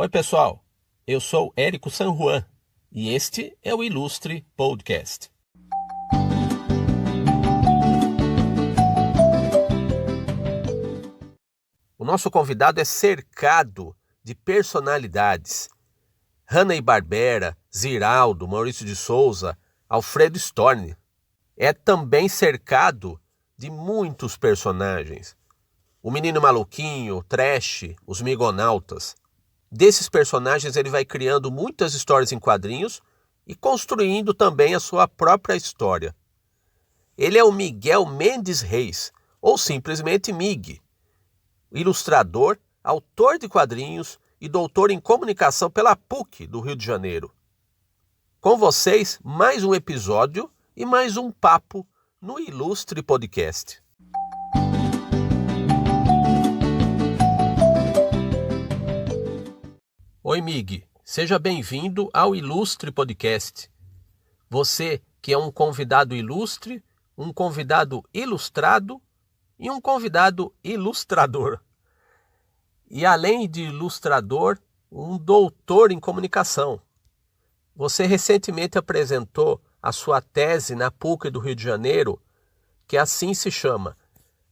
Oi, pessoal. Eu sou Érico San Juan e este é o Ilustre Podcast. O nosso convidado é cercado de personalidades. Hanna-Barbera, Ziraldo, Maurício de Souza, Alfredo Storni. É também cercado de muitos personagens. O Menino Maluquinho, Trash, os Migonautas. Desses personagens ele vai criando muitas histórias em quadrinhos e construindo também a sua própria história. Ele é o Miguel Mendes Reis, ou simplesmente Mig, ilustrador, autor de quadrinhos e doutor em comunicação pela PUC do Rio de Janeiro. Com vocês, mais um episódio e mais um papo no Ilustre Podcast. Oi, Mig. Seja bem-vindo ao Ilustre Podcast. Você que é um convidado ilustre, um convidado ilustrado e um convidado ilustrador. E além de ilustrador, um doutor em comunicação. Você recentemente apresentou a sua tese na PUC do Rio de Janeiro, que assim se chama: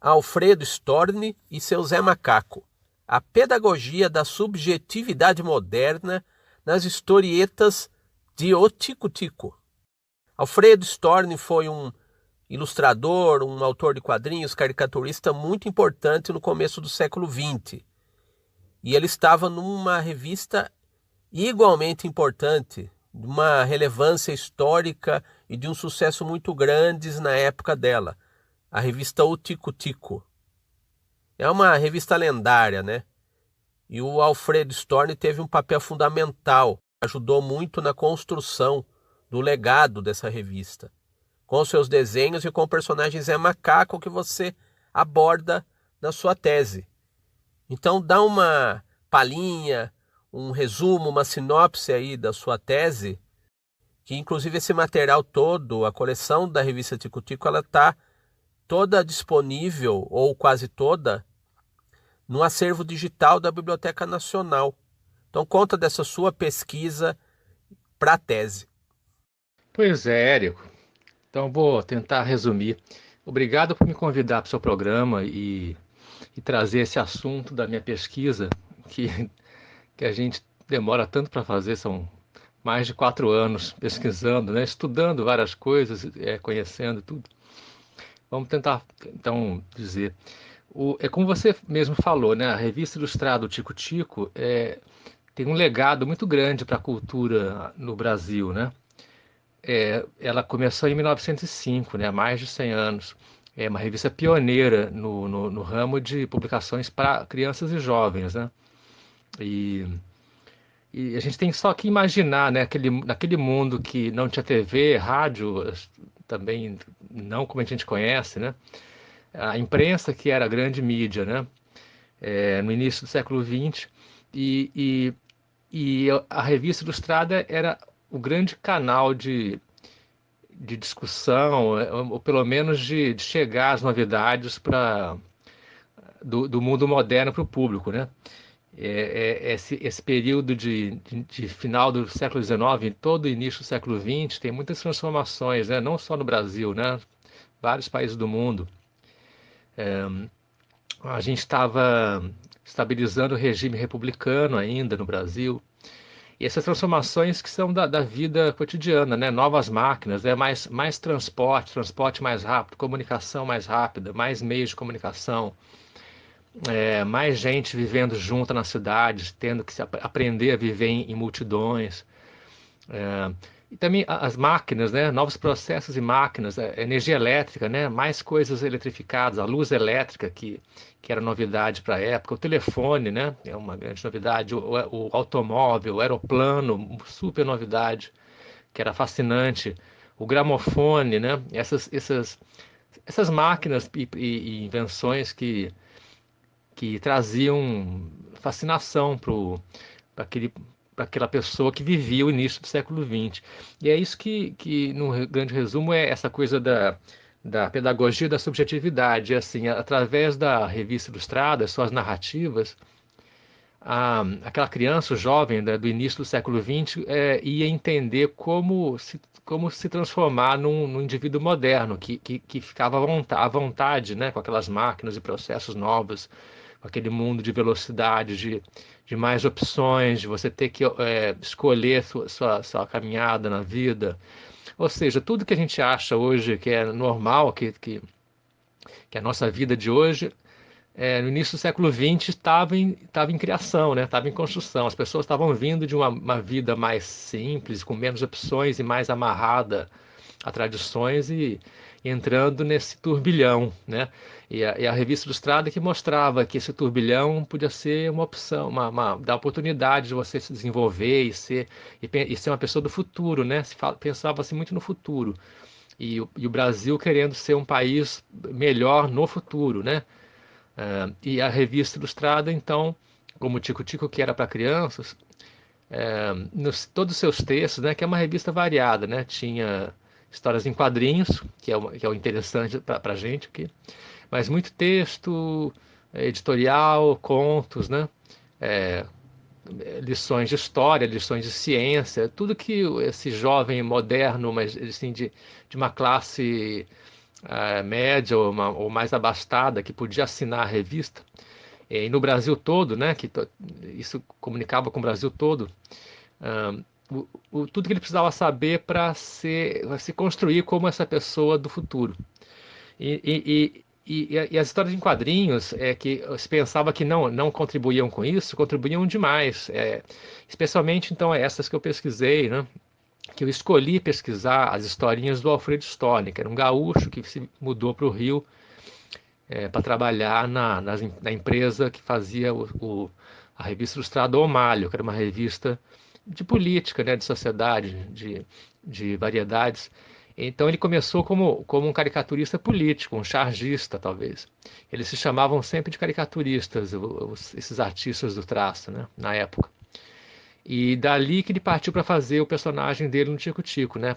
Alfredo Storni e seu Zé Macaco. A pedagogia da subjetividade moderna nas historietas de O Tico-Tico. Alfredo Storni foi um ilustrador, um autor de quadrinhos, caricaturista muito importante no começo do século XX. E ele estava numa revista igualmente importante, de uma relevância histórica e de um sucesso muito grandes na época dela, a revista O Tico-Tico. É uma revista lendária, né? E o Alfredo Storni teve um papel fundamental, ajudou muito na construção do legado dessa revista, com seus desenhos e com o personagem Zé Macaco que você aborda na sua tese. Então dá uma palhinha, um resumo, uma sinopse aí da sua tese, que inclusive esse material todo, a coleção da revista Tico-Tico, ela está toda disponível, ou quase toda, no acervo digital da Biblioteca Nacional. Então conta dessa sua pesquisa para a tese. Pois é, Érico. Então vou tentar resumir. Obrigado por me convidar para o seu programa e trazer esse assunto da minha pesquisa, que a gente demora tanto para fazer, são mais de 4 anos pesquisando, né? Estudando várias coisas, conhecendo tudo. Vamos tentar, então, dizer. É como você mesmo falou, né? A revista ilustrada Tico-Tico tem um legado muito grande para a cultura no Brasil, né? Ela começou em 1905, né? Há mais de 100 anos. É uma revista pioneira no ramo de publicações para crianças e jovens, né? E a gente tem só que imaginar, né? Naquele mundo que não tinha TV, rádio, também não como a gente conhece, né? A imprensa que era a grande mídia, né? No início do século XX, e a revista ilustrada era o grande canal de discussão, ou pelo menos de chegar às novidades do mundo moderno para o público, né? Esse período de final do século XIX, e todo o início do século XX, tem muitas transformações, né? Não só no Brasil, né? Vários países do mundo. A gente estava estabilizando o regime republicano ainda no Brasil. E essas transformações que são da vida cotidiana, né? Novas máquinas, mais transporte mais rápido, comunicação mais rápida, mais meios de comunicação, mais gente vivendo junto nas cidades, tendo que aprender a viver em multidões. E também as máquinas, né? Novos processos e máquinas, a energia elétrica, né? Mais coisas eletrificadas, a luz elétrica que era novidade para a época, o telefone, né? É uma grande novidade, o automóvel, o aeroplano, super novidade, que era fascinante, o gramofone, né? Essas máquinas e invenções que traziam fascinação para aquela pessoa que vivia o início do século XX. E é isso que no grande resumo, é essa coisa da pedagogia da subjetividade. Assim, através da revista ilustrada, suas narrativas, aquela criança, o jovem, né, do início do século XX, ia entender como se transformar num indivíduo moderno, que ficava à vontade, né, com aquelas máquinas e processos novos, com aquele mundo de velocidade, de mais opções, de você ter que escolher sua caminhada na vida. Ou seja, tudo que a gente acha hoje que é normal, que é a nossa vida de hoje, no início do século XX estava em criação, né? Estava em construção. As pessoas estavam vindo de uma vida mais simples, com menos opções e mais amarrada a tradições e entrando nesse turbilhão, né? E a revista Ilustrada que mostrava que esse turbilhão podia ser uma opção, dar oportunidade de você se desenvolver e ser uma pessoa do futuro, né? Pensava-se muito no futuro. E o Brasil querendo ser um país melhor no futuro, né? E a revista Ilustrada, então, como o Tico Tico, que era para crianças, todos os seus textos, né, que é uma revista variada, né, tinha histórias em quadrinhos, que é o interessante para a gente aqui, mas muito texto, editorial, contos, né, é, lições de história, lições de ciência, tudo que esse jovem moderno, mas assim, de uma classe média ou mais abastada que podia assinar a revista, e no Brasil todo, né, isso comunicava com o Brasil todo, tudo que ele precisava saber para se construir como essa pessoa do futuro. E as histórias em quadrinhos, que se pensava que não contribuíam com isso, contribuíam demais. Especialmente, então, essas que eu pesquisei, né? Que eu escolhi pesquisar as historinhas do Alfredo Storni, que era um gaúcho que se mudou para o Rio para trabalhar na empresa que fazia a revista Ilustrada O Malho, que era uma revista de política, né, de sociedade, de variedades. Então ele começou como um caricaturista político, um chargista, talvez. Eles se chamavam sempre de caricaturistas, esses artistas do traço, né, na época. E dali que ele partiu para fazer o personagem dele no Tico Tico, né?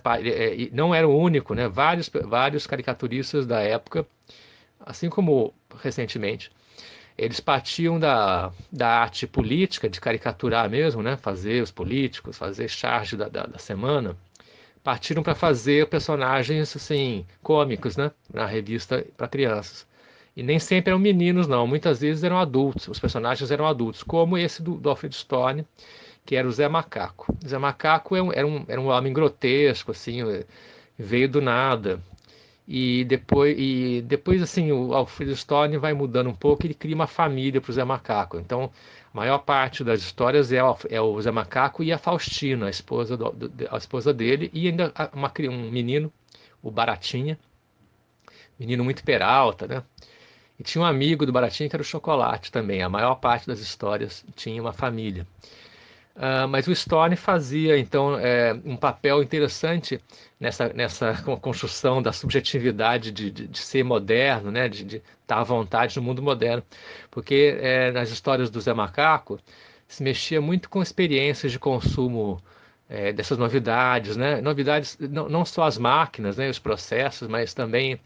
Não era o único, né? Vários caricaturistas da época, assim como recentemente, eles partiam da arte política, de caricaturar mesmo, né? Fazer os políticos, fazer charge da semana, partiram para fazer personagens assim cômicos, né? Na revista para crianças. E nem sempre eram meninos, não. Muitas vezes eram adultos. Os personagens eram adultos, como esse do Alfred Stone, que era o Zé Macaco. O Zé Macaco era um homem grotesco, assim, veio do nada. E depois assim, o Alfred Stone vai mudando um pouco e ele cria uma família para o Zé Macaco. Então, a maior parte das histórias é o Zé Macaco e a Faustina, a esposa dele, e ainda um menino, o Baratinha, menino muito peralta, né? E tinha um amigo do Baratinha que era o Chocolate também. A maior parte das histórias tinha uma família. Mas o Stone fazia, então, um papel interessante nessa construção da subjetividade de ser moderno, né? De estar à vontade no mundo moderno. Porque nas histórias do Zé Macaco se mexia muito com experiências de consumo dessas novidades, né? Novidades, não só as máquinas, né? Os processos, mas também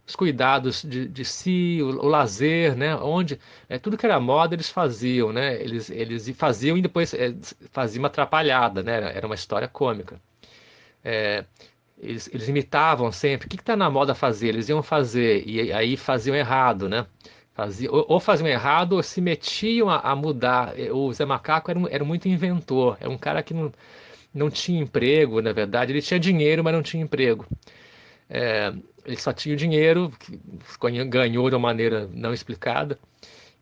os cuidados de si, o lazer, né? Onde tudo que era moda eles faziam, né? Eles faziam e depois faziam uma atrapalhada, né? Era uma história cômica. Eles imitavam sempre. O que está na moda fazer? Eles iam fazer e aí faziam errado, né? Ou faziam errado ou se metiam a mudar. O Zé Macaco era muito inventor. Era um cara que não tinha emprego, na verdade. Ele tinha dinheiro, mas não tinha emprego. Ele só tinha o dinheiro, que ganhou de uma maneira não explicada,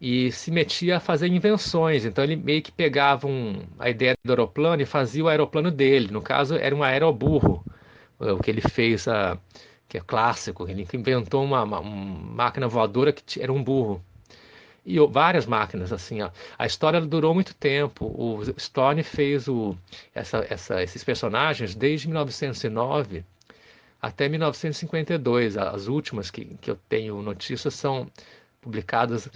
e se metia a fazer invenções. Então ele meio que pegava a ideia do aeroplano e fazia o aeroplano dele. No caso, era um aeroburro, o que ele fez, que é clássico. Ele inventou uma máquina voadora que era um burro. E várias máquinas, assim, ó. A história durou muito tempo. O Stone fez esses personagens desde 1909 até 1952. As últimas que eu tenho notícias são publicadas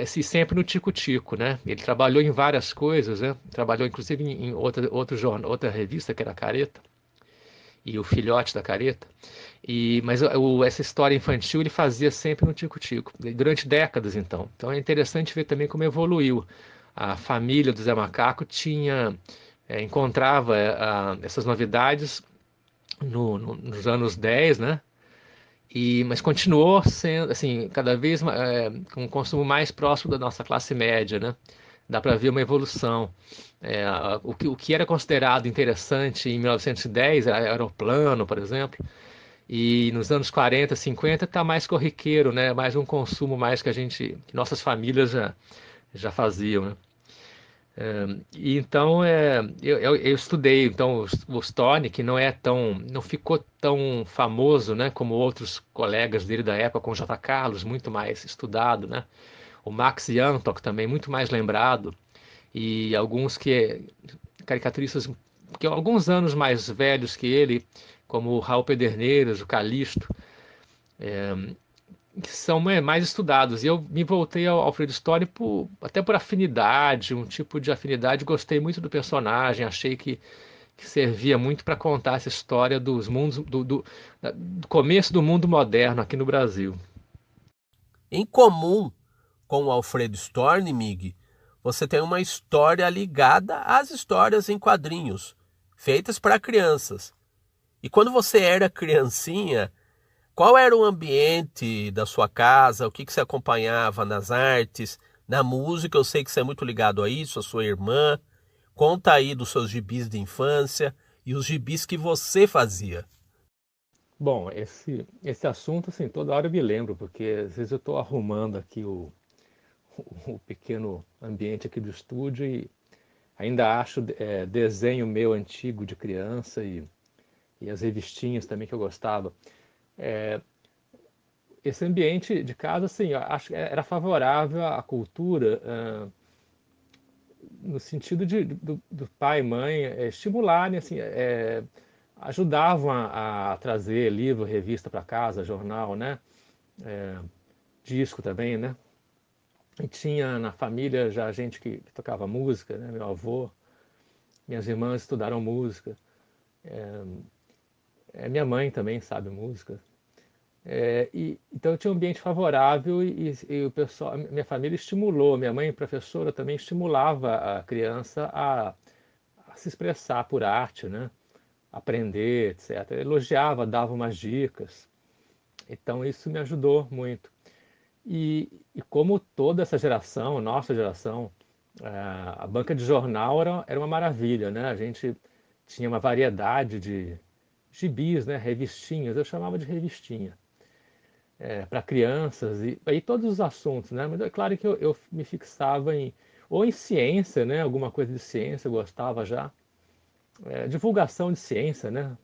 sempre no Tico Tico, né? Ele trabalhou em várias coisas, né? Trabalhou inclusive em outra revista que era a Careta e o Filhote da Careta. Mas essa história infantil ele fazia sempre no Tico Tico, durante décadas então. Então é interessante ver também como evoluiu. a família do Zé Macaco encontrava essas novidades nos anos 10, né? Mas continuou sendo, assim, cada vez com um consumo mais próximo da nossa classe média, né? Dá para ver uma evolução. O que era considerado interessante em 1910 era aeroplano, por exemplo, e nos anos 40, 50 está mais corriqueiro, né? Mais um consumo mais que nossas famílias já faziam, né? E então eu estudei então o Stone, que não ficou tão famoso, né, como outros colegas dele da época, com o J. Carlos, muito mais estudado, né? O Max Jantok também muito mais lembrado, e alguns caricaturistas que alguns anos mais velhos que ele, como o Raul Pederneiras, o Calixto, que são mais estudados. E eu me voltei ao Alfredo Story até por afinidade, um tipo de afinidade. Gostei muito do personagem, achei que servia muito para contar essa história dos mundos, do começo do mundo moderno aqui no Brasil. Em comum com o Alfredo Storni, Mig, você tem uma história ligada às histórias em quadrinhos, feitas para crianças. E quando você era criancinha, qual era o ambiente da sua casa? O que você acompanhava nas artes, na música? Eu sei que você é muito ligado a isso, a sua irmã. Conta aí dos seus gibis de infância e os gibis que você fazia. Bom, esse assunto, assim, toda hora eu me lembro, porque às vezes eu estou arrumando aqui o pequeno ambiente aqui do estúdio e ainda acho desenho meu antigo de criança e as revistinhas também que eu gostava. Esse ambiente de casa, assim, eu acho que era favorável à cultura, no sentido do pai e mãe estimularem, assim, ajudavam a trazer livro, revista para casa, jornal, né? Disco também, né? E tinha na família já gente que tocava música, né? Meu avô, minhas irmãs estudaram música, minha mãe também sabe música. Então eu tinha um ambiente favorável e o pessoal, minha família estimulou, minha mãe, professora, também estimulava a criança a se expressar por arte, né? Aprender, etc. Elogiava, dava umas dicas. Então isso me ajudou muito. E como toda essa geração, nossa geração, a banca de jornal era uma maravilha, né? A gente tinha uma variedade de gibis, né? Revistinhas, eu chamava de revistinha para crianças e aí todos os assuntos, né? Mas é claro que eu me fixava ou em ciência, né? Alguma coisa de ciência eu gostava já, divulgação de ciência, né?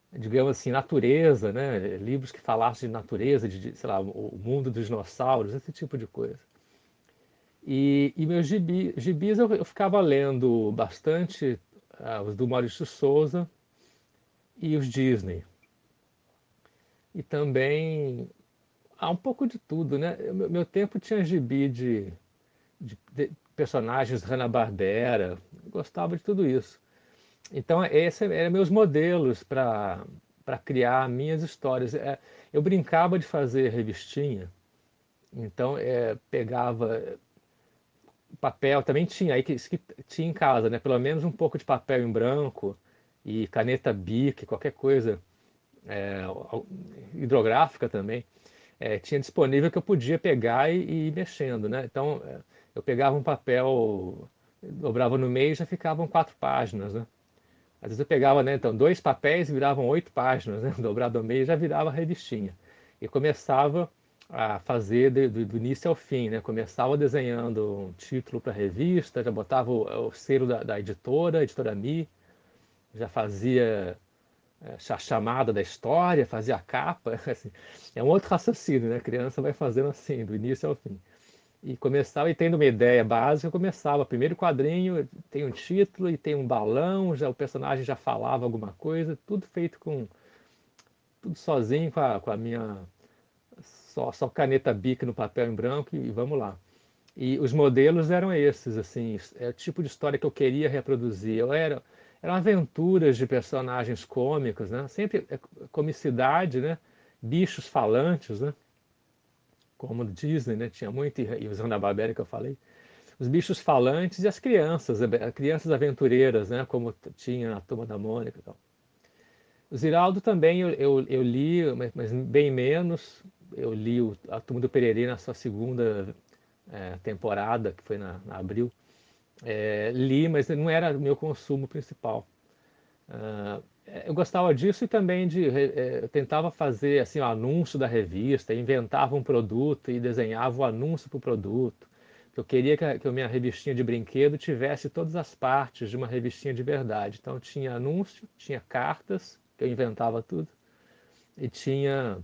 Digamos assim, natureza, né? Livros que falassem de natureza, sei lá, o mundo dos dinossauros, esse tipo de coisa. E meus gibis eu ficava lendo bastante os do Maurício de Souza e os Disney. E também há um pouco de tudo, né? Meu tempo tinha gibi de personagens Hanna-Barbera, gostava de tudo isso. Então, esses eram meus modelos para criar minhas histórias. Eu brincava de fazer revistinha, então pegava papel, também tinha, aí que tinha em casa, né? Pelo menos um pouco de papel em branco e caneta Bic, qualquer coisa é, hidrográfica também. Tinha disponível que eu podia pegar e ir mexendo, né? Então, eu pegava um papel, dobrava no meio e já ficavam 4 páginas, né? Às vezes eu pegava, né, então, 2 papéis e viravam 8 páginas, né? Dobrado no meio já virava revistinha. E começava a fazer do início ao fim, né? Começava desenhando um título para a revista, já botava o selo da editora, Editora Mi, já fazia a chamada da história, fazia a capa, assim, é um outro raciocínio, né? A criança vai fazendo assim, do início ao fim. E começava, e tendo uma ideia básica, começava. Primeiro quadrinho tem um título e tem um balão, já o personagem já falava alguma coisa, tudo feito tudo sozinho com a minha só caneta Bic no papel em branco e vamos lá. E os modelos eram esses, assim, é o tipo de história que eu queria reproduzir. Eram aventuras de personagens cômicos, né? Sempre comicidade, né? Bichos falantes, né? Como o Disney, né? Tinha muito, e os Hanna-Barbera que eu falei. os bichos falantes e as crianças aventureiras, né? Como tinha na Turma da Mônica e tal. O Ziraldo também eu li, mas bem menos. Eu li a Turma do Pererê na sua segunda temporada, que foi na Abril. Li, mas não era o meu consumo principal. Eu gostava disso e também eu tentava fazer assim o anúncio da revista, inventava um produto e desenhava o anúncio para o produto. Eu queria que a minha revistinha de brinquedo tivesse todas as partes de uma revistinha de verdade. Então tinha anúncio, tinha cartas, que eu inventava tudo, e tinha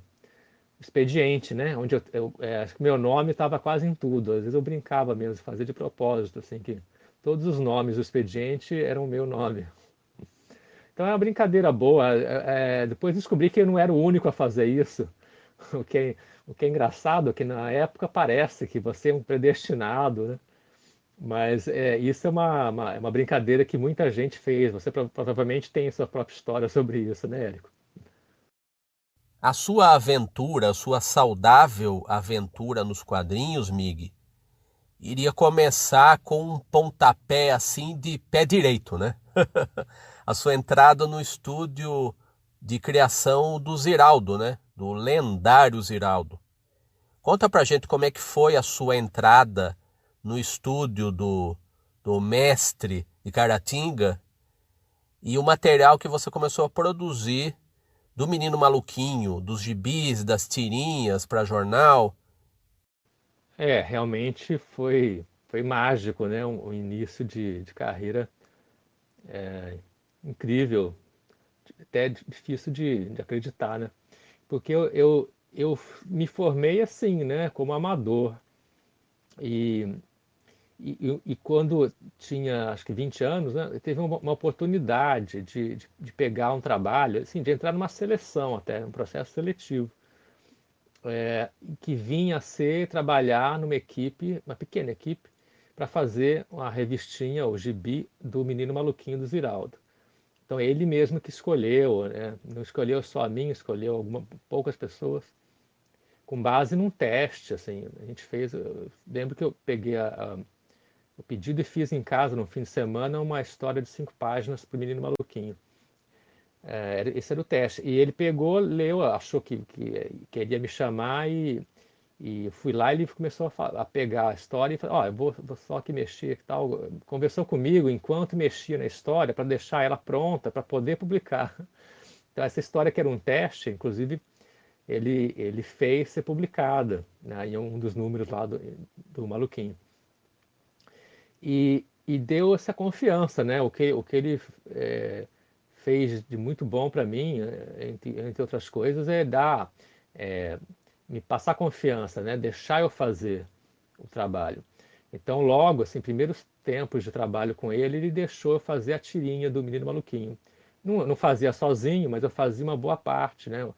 expediente, né? Onde acho que meu nome estava quase em tudo. Às vezes eu brincava mesmo, fazia de propósito, assim que todos os nomes do expediente eram o meu nome. Então é uma brincadeira boa. Depois descobri que eu não era o único a fazer isso. O que é engraçado é que na época parece que você é um predestinado, né? Mas isso é uma brincadeira que muita gente fez. Você provavelmente tem sua própria história sobre isso, né, Érico? A sua aventura, a sua saudável aventura nos quadrinhos, Mig, iria começar com um pontapé assim de pé direito, né? A sua entrada no estúdio de criação do Ziraldo, né? Do lendário Ziraldo. Conta pra gente como é que foi a sua entrada no estúdio do mestre de Caratinga e o material que você começou a produzir do Menino Maluquinho, dos gibis, das tirinhas para jornal. Realmente foi mágico, né? Um início de carreira incrível, até difícil de acreditar, né? Porque eu me formei assim, né? Como amador. E, e quando tinha, acho que 20 anos, né? Eu teve uma oportunidade de pegar um trabalho, assim, de entrar numa seleção até, um processo seletivo. Que vinha a ser trabalhar numa equipe, uma pequena equipe, para fazer uma revistinha, o gibi do Menino Maluquinho do Ziraldo. Então ele mesmo que escolheu, né? Não escolheu só a mim, escolheu poucas pessoas, com base num teste, assim, a gente fez, eu lembro que eu peguei o pedido e fiz em casa no fim de semana uma história de 5 páginas para o Menino Maluquinho. Esse era o teste. E ele pegou, leu, achou que queria me chamar e fui lá e ele começou a pegar a história e falou, ó, eu vou só aqui mexer e tal. Conversou comigo enquanto mexia na história para deixar ela pronta para poder publicar. Então essa história que era um teste, inclusive, ele fez ser publicada, né, em um dos números lá do Maluquinho. E deu essa confiança, né? O que ele fez de muito bom para mim, entre outras coisas, é me passar confiança, né? Deixar eu fazer o trabalho. Então, logo, assim, primeiros tempos de trabalho com ele, ele deixou eu fazer a tirinha do Menino Maluquinho. Não fazia sozinho, mas eu fazia uma boa parte, né?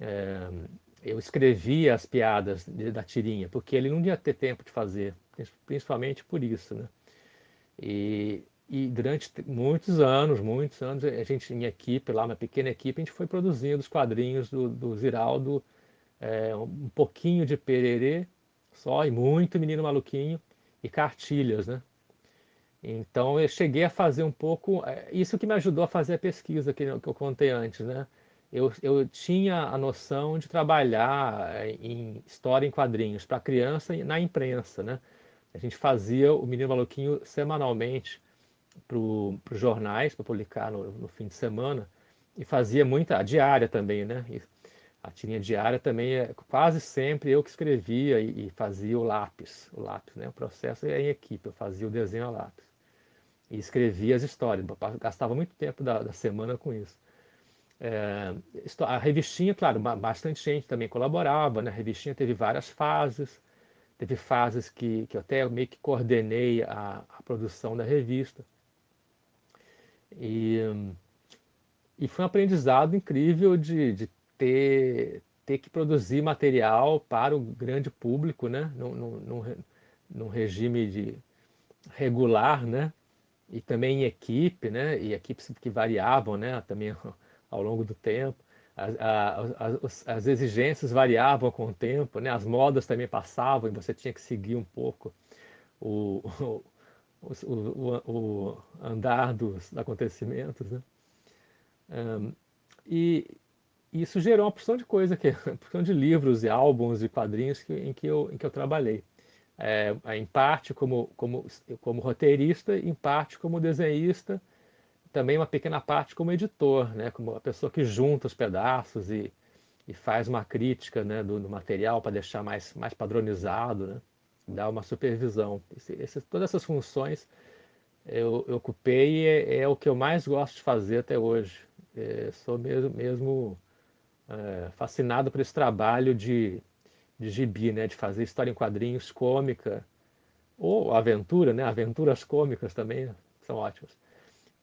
É, eu escrevia as piadas da tirinha, porque ele não ia ter tempo de fazer, principalmente por isso, né? E durante muitos anos, a gente, em equipe, lá, uma pequena equipe, a gente foi produzindo os quadrinhos do Ziraldo, um pouquinho de Pererê só, e muito Menino Maluquinho, e cartilhas, né? Então eu cheguei a fazer um pouco, isso que me ajudou a fazer a pesquisa que eu contei antes, né? Eu tinha a noção de trabalhar em história em quadrinhos para criança na imprensa, né? A gente fazia o Menino Maluquinho semanalmente para os jornais, para publicar no fim de semana, e fazia muita, a diária também, né? E a tirinha diária também, quase sempre eu que escrevia e fazia o lápis, né? O processo é em equipe, eu fazia o desenho a lápis. E escrevia as histórias, gastava muito tempo da semana com isso. A revistinha, claro, bastante gente também colaborava, né? A revistinha teve várias fases, teve fases que eu até meio que coordenei a produção da revista. E, e foi um aprendizado incrível de ter que produzir material para o grande público, né? Num regime regular, né? E também em equipe, né? E equipes que variavam, né? Também ao longo do tempo. As exigências variavam com o tempo, né? As modas também passavam e você tinha que seguir um pouco o, o andar dos acontecimentos, né? E isso gerou uma porção de coisa, uma porção de livros e álbuns e quadrinhos em que eu trabalhei. Em parte como roteirista, em parte como desenhista, também uma pequena parte como editor, né? Como a pessoa que junta os pedaços e faz uma crítica, né, do material para deixar mais padronizado, né? Dá uma supervisão. Todas essas funções eu ocupei e é o que eu mais gosto de fazer até hoje. Sou mesmo fascinado por esse trabalho de gibi, né, de fazer história em quadrinhos cômica, ou aventura, né, aventuras cômicas também são ótimas,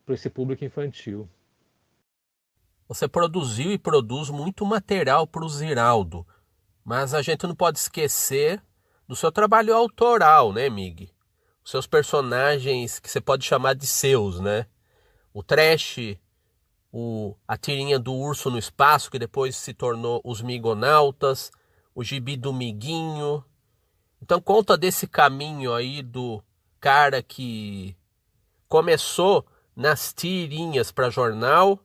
para esse público infantil. Você produziu e produz muito material para o Ziraldo, mas a gente não pode esquecer do seu trabalho autoral, né, Mig? Os seus personagens que você pode chamar de seus, né? O Trash, a tirinha do Urso no Espaço, que depois se tornou Os Migonautas, o gibi do Miguinho. Então conta desse caminho aí do cara que começou nas tirinhas para jornal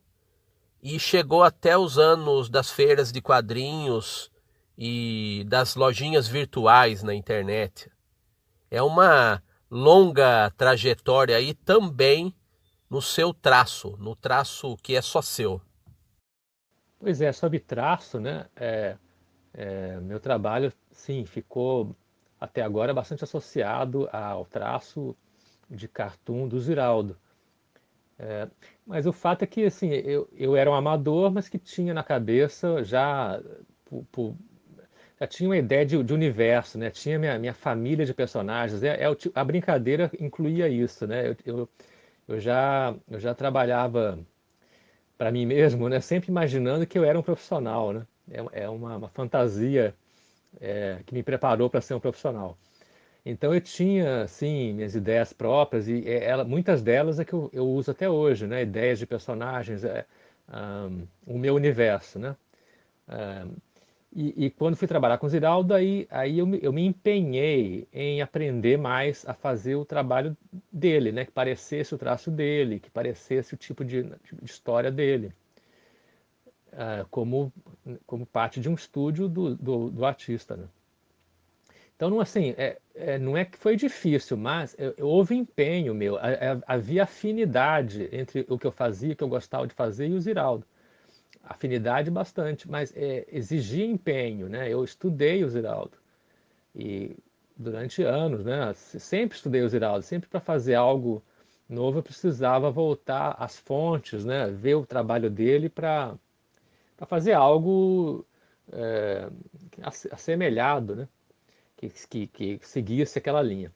e chegou até os anos das feiras de quadrinhos e das lojinhas virtuais na internet. É uma longa trajetória aí também no seu traço, no traço que é só seu. Pois é, sobre traço, né? Meu trabalho, sim, ficou até agora bastante associado ao traço de cartoon do Ziraldo. Mas o fato é que, assim, eu era um amador, mas que tinha na cabeça já tinha uma ideia de universo, né? Tinha minha família de personagens. A brincadeira incluía isso, né? Eu já trabalhava para mim mesmo, né? Sempre imaginando que eu era um profissional, né? É uma fantasia que me preparou para ser um profissional. Então eu tinha, assim, minhas ideias próprias e muitas delas é que eu uso até hoje, né? Ideias de personagens, o meu universo, né? E quando fui trabalhar com o Ziraldo, aí eu me empenhei em aprender mais a fazer o trabalho dele, né? Que parecesse o traço dele, que parecesse o tipo de história dele, como, como parte de um estúdio do artista, né? Então, não, assim, não é que foi difícil, mas houve empenho meu, havia afinidade entre o que eu fazia, o que eu gostava de fazer e o Ziraldo. Afinidade bastante, mas exigia empenho, né? Eu estudei o Ziraldo e durante anos, né? Sempre estudei o Ziraldo, sempre para fazer algo novo eu precisava voltar às fontes, né? Ver o trabalho dele para fazer algo é, assemelhado, né? Que seguisse aquela linha.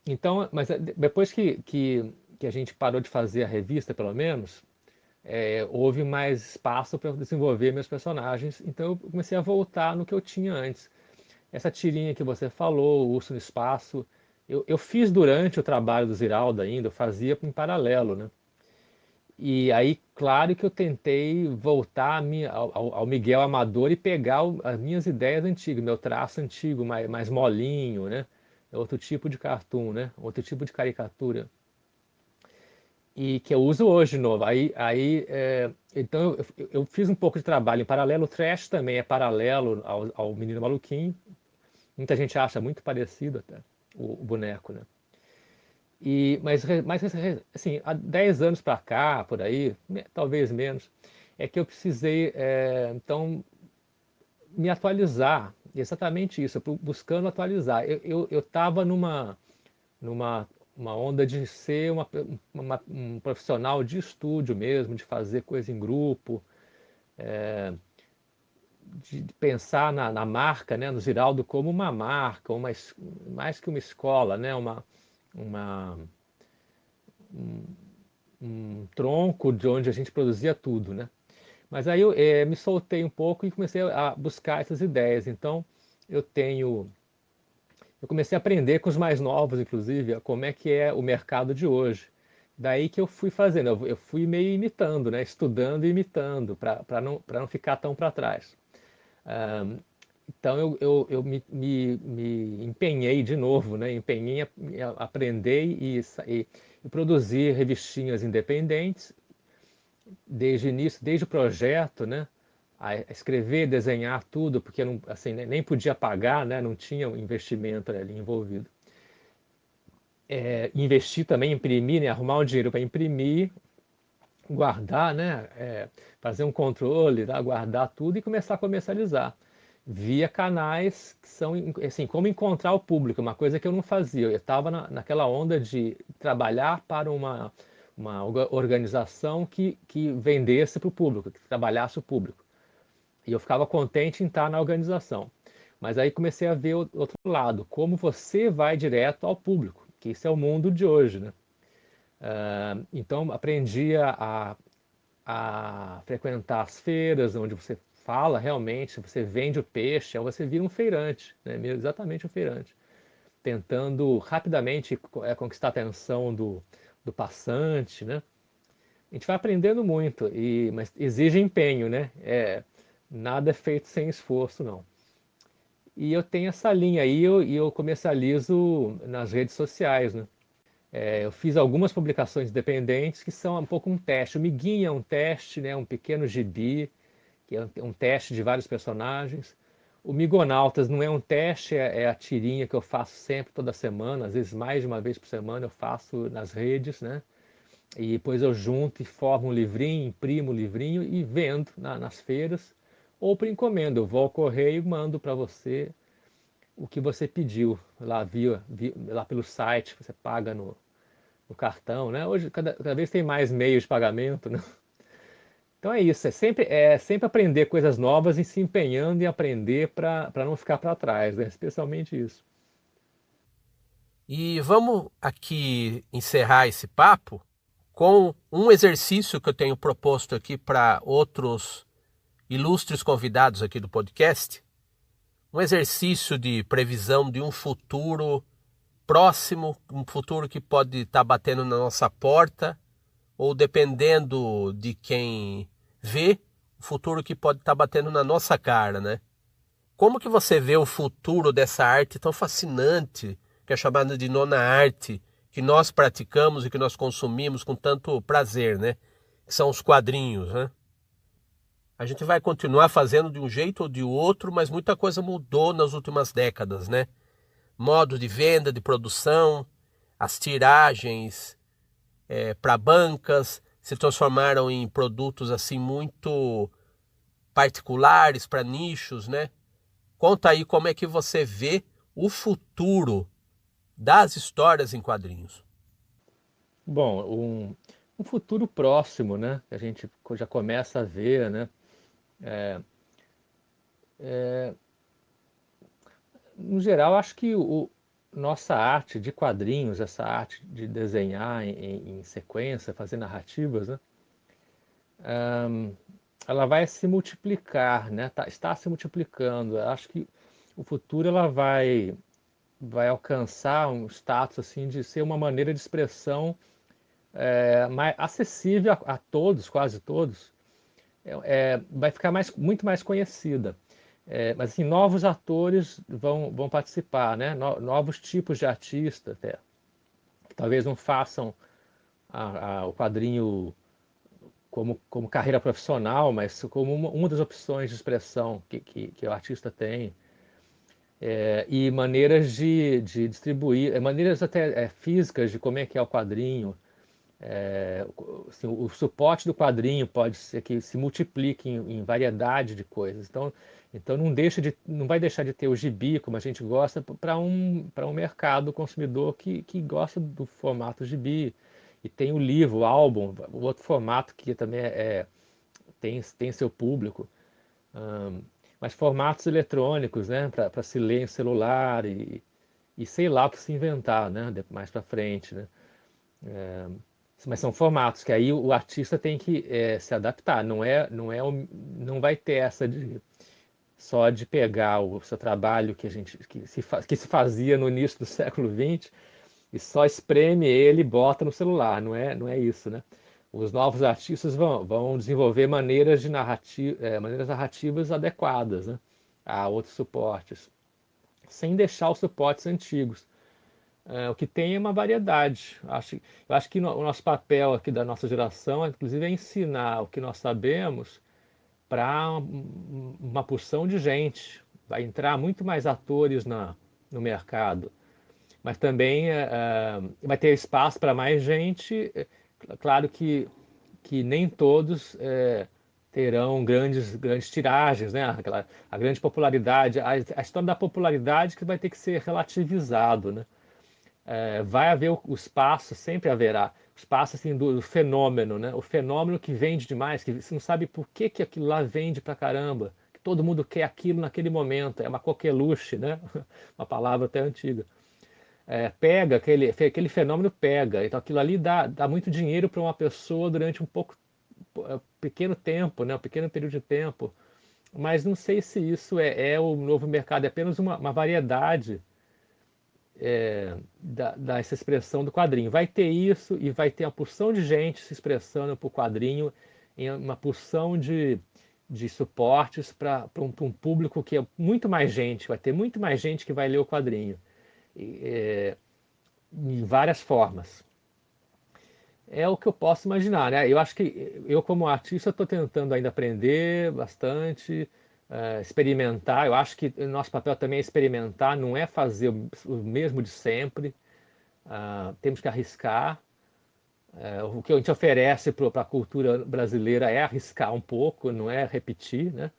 Então, mas depois que a gente parou de fazer a revista, pelo menos, houve mais espaço para eu desenvolver meus personagens, então eu comecei a voltar no que eu tinha antes. Essa tirinha que você falou, o Urso no Espaço, eu fiz durante o trabalho do Ziraldo ainda, eu fazia em paralelo, né? E aí, claro que eu tentei voltar ao Miguel Amador e pegar as minhas ideias antigas, meu traço antigo, mais molinho, né? Outro tipo de cartoon, né? Outro tipo de caricatura. E que eu uso hoje de novo. Então eu fiz um pouco de trabalho em paralelo. O Trash também é paralelo ao Menino Maluquinho. Muita gente acha muito parecido até o boneco, né? Mas assim, há 10 anos para cá, por aí, talvez menos, é que eu precisei, então, me atualizar. Exatamente isso, buscando atualizar. Eu estava numa uma onda de ser um profissional de estúdio mesmo, de fazer coisa em grupo, de pensar na marca, né, no Ziraldo como uma marca, mais que uma escola, né, uma, um tronco de onde a gente produzia tudo, né? Mas aí eu me soltei um pouco e comecei a buscar essas ideias. Então eu tenho, eu comecei a aprender com os mais novos, inclusive, como é que é o mercado de hoje. Daí que eu fui fazendo, eu fui meio imitando, né? Estudando e imitando, para não ficar tão para trás. Então eu me empenhei de novo, né? Empenhei em aprender e produzir revistinhas independentes desde o início, desde o projeto, né? A escrever, desenhar tudo, porque não, assim, nem podia pagar, né? Não tinha um investimento ali envolvido. Investir também, imprimir, né? Arrumar um dinheiro para imprimir, guardar, né? Fazer um controle, tá? Guardar tudo e começar a comercializar via canais que são assim, como encontrar o público, uma coisa que eu não fazia. Eu estava naquela onda de trabalhar para uma organização que vendesse para o público, que trabalhasse o público. E eu ficava contente em estar na organização. Mas aí comecei a ver o outro lado, como você vai direto ao público, que esse é o mundo de hoje, né? Então aprendi a frequentar as feiras, onde você fala realmente, você vende o peixe, aí você vira um feirante, né? Exatamente um feirante, tentando rapidamente conquistar a atenção do passante, né? A gente vai aprendendo muito, mas exige empenho, né? Nada é feito sem esforço, não. E eu tenho essa linha aí e eu comercializo nas redes sociais, né? Eu fiz algumas publicações independentes que são um pouco um teste. O Miguinha é um teste, né? Um pequeno gibi, que é um teste de vários personagens. O Migonautas não é um teste, é a tirinha que eu faço sempre, toda semana, às vezes mais de uma vez por semana eu faço nas redes, né? E depois eu junto e formo um livrinho, imprimo o livrinho e vendo nas feiras ou por encomenda. Eu vou ao correio e mando para você o que você pediu lá lá pelo site, você paga no cartão, né? Hoje cada vez tem mais meios de pagamento, né? Então é isso, é sempre aprender coisas novas e se empenhando em aprender para não ficar para trás, né? Especialmente isso. E vamos aqui encerrar esse papo com um exercício que eu tenho proposto aqui para outros ilustres convidados aqui do podcast. Um exercício de previsão de um futuro próximo, um futuro que pode estar batendo na nossa porta, ou dependendo de quem vê, o futuro que pode estar batendo na nossa cara, né? Como que você vê o futuro dessa arte tão fascinante, que é chamada de nona arte, que nós praticamos e que nós consumimos com tanto prazer, né? Que são os quadrinhos, né? A gente vai continuar fazendo de um jeito ou de outro, mas muita coisa mudou nas últimas décadas, né? Modo de venda, de produção, as tiragens para bancas se transformaram em produtos assim muito particulares para nichos, né? Conta aí como é que você vê o futuro das histórias em quadrinhos. Bom, um futuro próximo, né? Que a gente já começa a ver, né? No geral, acho que nossa arte de quadrinhos, essa arte de desenhar em sequência, fazer narrativas, né? Ela vai se multiplicar, né? Está se multiplicando. Eu acho que o futuro ela vai alcançar um status assim de ser uma maneira de expressão mais acessível a todos, quase todos. Vai ficar muito mais conhecida. Mas assim, novos atores vão participar, né? Novos tipos de artista até, que talvez não façam o quadrinho como carreira profissional, mas como uma das opções de expressão que o artista tem. E maneiras de distribuir, maneiras até físicas de como é que é o quadrinho. Assim, o suporte do quadrinho pode ser que se multiplique em variedade de coisas. Então não vai deixar de ter o gibi, como a gente gosta, para um mercado consumidor que gosta do formato gibi. E tem o livro, o álbum, o outro formato que também tem seu público. Mas formatos eletrônicos, né, para se ler em celular e sei lá para se inventar, né, mais para frente, né. Mas são formatos que aí o artista tem que se adaptar. Não vai ter essa só de pegar o seu trabalho que se fazia no início do século XX e só espreme ele e bota no celular. Não é isso, né? Os novos artistas vão desenvolver maneiras narrativas adequadas, né? a outros suportes, sem deixar os suportes antigos. O que tem é uma variedade. Eu acho que o nosso papel aqui da nossa geração, inclusive, é ensinar o que nós sabemos para uma porção de gente. Vai entrar muito mais atores no mercado, mas também vai ter espaço para mais gente. Claro que nem todos terão grandes tiragens, né? A grande popularidade, a história da popularidade que vai ter que ser relativizado, né? Vai haver o espaço, sempre haverá o espaço assim, do fenômeno, né? O fenômeno que vende demais, que você não sabe por que aquilo lá vende pra caramba, que todo mundo quer aquilo naquele momento, é uma coqueluche, né? Uma palavra até antiga. Pega, aquele fenômeno pega, então aquilo ali dá muito dinheiro para uma pessoa durante pequeno tempo, né? Um pequeno período de tempo, mas não sei se isso é o novo mercado, é apenas uma variedade dessa expressão do quadrinho. Vai ter isso e vai ter uma porção de gente se expressando por quadrinho em uma porção de suportes para um público que é muito mais gente, vai ter muito mais gente que vai ler o quadrinho em várias formas. É o que eu posso imaginar, né? Eu acho que eu, como artista, estou tentando ainda aprender bastante, experimentar. Eu acho que o nosso papel também é experimentar, não é fazer o mesmo de sempre. Temos que arriscar. O que a gente oferece para a cultura brasileira é arriscar um pouco, não é repetir, né?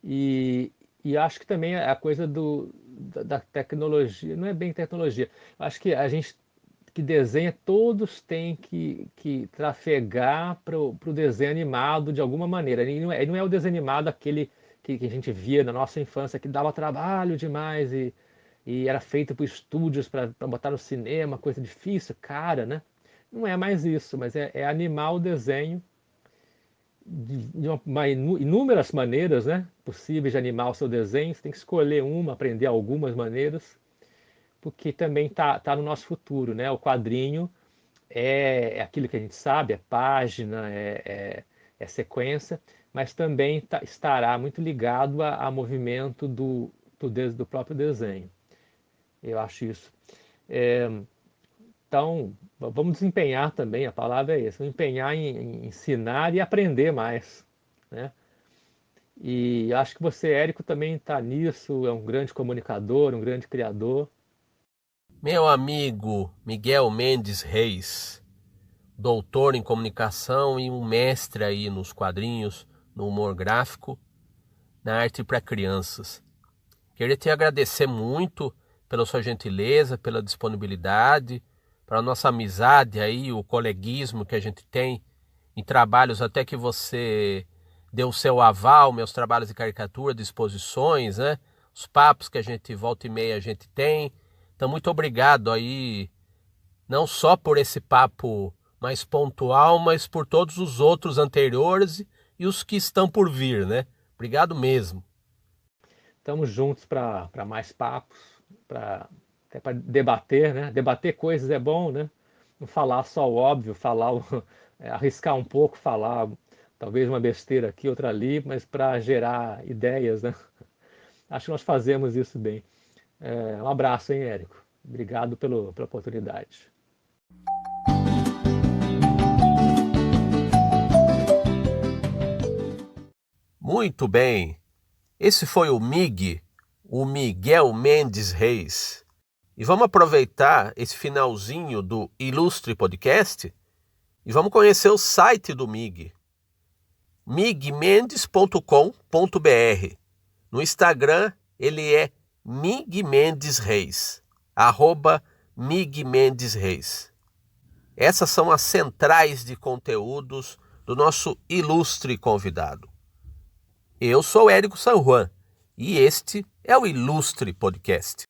E, e acho que também a coisa da tecnologia, não é bem tecnologia, acho que a gente que desenha, todos têm que trafegar para o desenho animado de alguma maneira. Ele não é o desenho animado aquele que a gente via na nossa infância, que dava trabalho demais e era feito por estúdios para botar no cinema, coisa difícil, cara, né? Não é mais isso, mas é animar o desenho inúmeras maneiras, né, possíveis de animar o seu desenho. Você tem que escolher uma, aprender algumas maneiras, porque também tá no nosso futuro, né? O quadrinho é aquilo que a gente sabe, é página, é sequência, mas também estará muito ligado a movimento do próprio desenho. Eu acho isso. Então, vamos desempenhar também, a palavra é essa, vamos empenhar em ensinar e aprender mais, né? E acho que você, Érico, também está nisso, é um grande comunicador, um grande criador. Meu amigo Miguel Mendes Reis, doutor em comunicação e um mestre aí nos quadrinhos, no humor gráfico, na arte para crianças. Queria te agradecer muito pela sua gentileza, pela disponibilidade, pela nossa amizade aí, o coleguismo que a gente tem em trabalhos, até que você deu o seu aval, meus trabalhos de caricatura, de exposições, né? Os papos que a gente volta e meia a gente tem. Então, muito obrigado aí, não só por esse papo mais pontual, mas por todos os outros anteriores e os que estão por vir, né? Obrigado mesmo. Estamos juntos para mais papos, até para debater, né? Debater coisas é bom, né? Não falar só o óbvio, arriscar um pouco, falar talvez uma besteira aqui, outra ali, mas para gerar ideias, né? Acho que nós fazemos isso bem. Um abraço, hein, Érico? Obrigado pela oportunidade. Muito bem. Esse foi o MIG, o Miguel Mendes Reis. E vamos aproveitar esse finalzinho do Ilustre Podcast e vamos conhecer o site do MIG, migmendes.com.br. No Instagram ele é Mig Mendes Reis, @Mig Mendes Reis. Essas são as centrais de conteúdos do nosso ilustre convidado. Eu sou Érico San Juan e este é o Ilustre Podcast.